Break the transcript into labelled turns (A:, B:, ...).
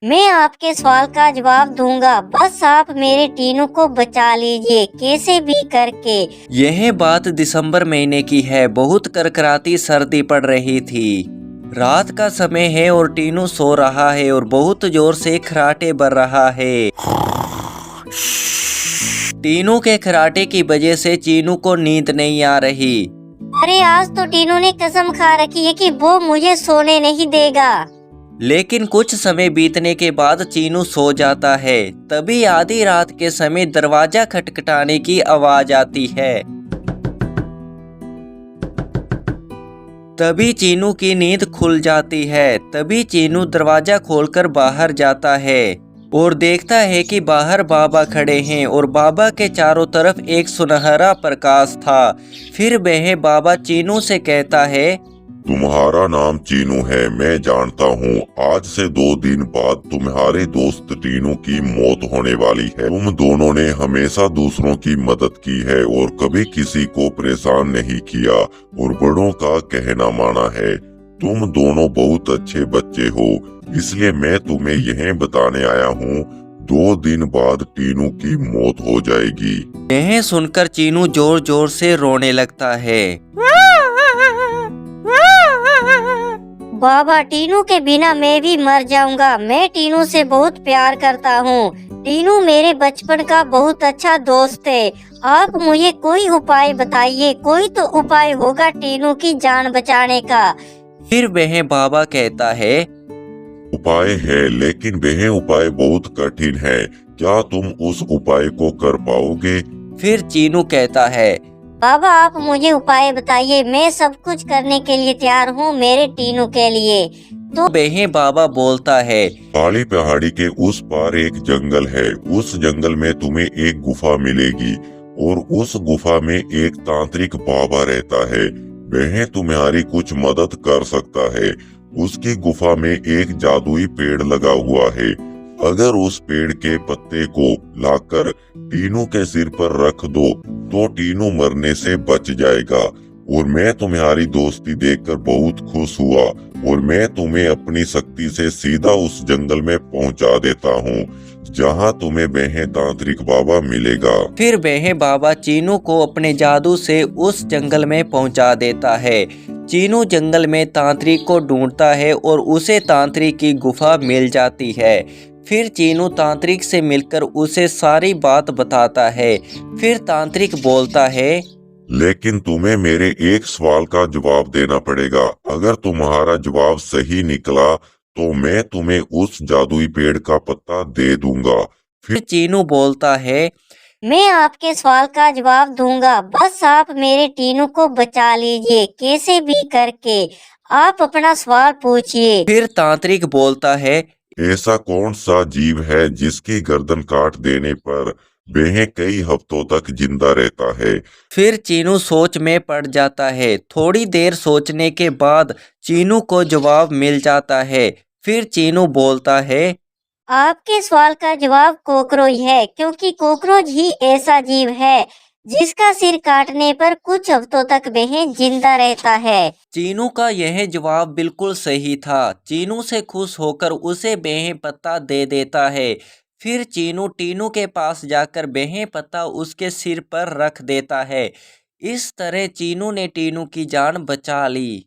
A: मैं आपके सवाल का जवाब दूंगा, बस आप मेरे टीनू को बचा लीजिए कैसे भी करके।
B: यह बात दिसंबर महीने की है। बहुत करकराती सर्दी पड़ रही थी। रात का समय है और टीनू सो रहा है और बहुत जोर से खराटे बर रहा है। टीनू के खराटे की वजह से चीनू को नींद नहीं आ रही।
A: अरे आज तो टीनू ने कसम खा रखी है कि वो मुझे सोने नहीं देगा।
B: लेकिन कुछ समय बीतने के बाद चीनू सो जाता है। तभी आधी रात के समय दरवाजा खटखटाने की आवाज आती है। तभी चीनू की नींद खुल जाती है। तभी चीनू दरवाजा खोलकर बाहर जाता है और देखता है कि बाहर बाबा खड़े हैं और बाबा के चारों तरफ एक सुनहरा प्रकाश था। फिर वह बाबा चीनू से कहता है,
C: तुम्हारा नाम चीनू है, मैं जानता हूँ। आज से 2 दिन बाद तुम्हारे दोस्त टीनू की मौत होने वाली है। तुम दोनों ने हमेशा दूसरों की मदद की है और कभी किसी को परेशान नहीं किया और बड़ों का कहना माना है। तुम दोनों बहुत अच्छे बच्चे हो, इसलिए मैं तुम्हें यह बताने आया हूँ 2 दिन बाद टीनू की मौत हो जाएगी।
B: यह सुनकर चीनू जोर जोर से रोने लगता है।
A: बाबा टीनू के बिना मैं भी मर जाऊंगा। मैं टीनू से बहुत प्यार करता हूँ। टीनू मेरे बचपन का बहुत अच्छा दोस्त है। आप मुझे कोई उपाय बताइए, कोई तो उपाय होगा टीनू की जान बचाने का।
B: फिर वह बाबा कहता है,
C: उपाय है, लेकिन वह उपाय बहुत कठिन है। क्या तुम उस उपाय को कर पाओगे?
B: फिर चीनू कहता है,
A: बाबा आप मुझे उपाय बताइए, मैं सब कुछ करने के लिए तैयार हूँ मेरे टीनू के लिए। तो
B: वह बाबा बोलता है,
C: काली पहाड़ी के उस पार एक जंगल है। उस जंगल में तुम्हें एक गुफा मिलेगी और उस गुफा में एक तांत्रिक बाबा रहता है। वह तुम्हारी कुछ मदद कर सकता है। उसकी गुफा में एक जादुई पेड़ लगा हुआ है। अगर उस पेड़ के पत्ते को लाकर टीनू के सिर पर रख दो तो टीनू मरने से बच जाएगा। और मैं तुम्हारी दोस्ती देखकर बहुत खुश हुआ और मैं तुम्हें अपनी शक्ति से सीधा उस जंगल में पहुंचा देता हूँ जहाँ तुम्हें वह तांत्रिक बाबा मिलेगा।
B: फिर वह बाबा चीनू को अपने जादू से उस जंगल में पहुंचा देता है। चीनू जंगल में तांत्रिक को ढूंढता है और उसे तांत्रिक की गुफा मिल जाती है। फिर चीनू तांत्रिक से मिलकर उसे सारी बात बताता है। फिर तांत्रिक बोलता है,
C: लेकिन तुम्हें मेरे एक सवाल का जवाब देना पड़ेगा। अगर तुम्हारा जवाब सही निकला तो मैं तुम्हें उस जादुई पेड़ का पत्ता दे दूंगा।
B: फिर चीनू बोलता है,
A: मैं आपके सवाल का जवाब दूंगा, बस आप मेरे टीनू को बचा लीजिए कैसे भी करके। आप अपना सवाल पूछिए।
B: फिर तांत्रिक बोलता है,
C: ऐसा कौन सा जीव है जिसकी गर्दन काट देने पर वह कई हफ्तों तक जिंदा रहता है?
B: फिर चीनू सोच में पड़ जाता है। थोड़ी देर सोचने के बाद चीनू को जवाब मिल जाता है। फिर चीनू बोलता है,
A: आपके सवाल का जवाब कॉकरोच है, क्योंकि कॉकरोच ही ऐसा जीव है जिसका सिर काटने पर कुछ हफ्तों तक वह जिंदा रहता है।
B: चीनू का यह जवाब बिल्कुल सही था। चीनू से खुश होकर उसे बेहें पत्ता दे देता है। फिर चीनू टीनू के पास जाकर बेहें पत्ता उसके सिर पर रख देता है। इस तरह चीनू ने टीनू की जान बचा ली।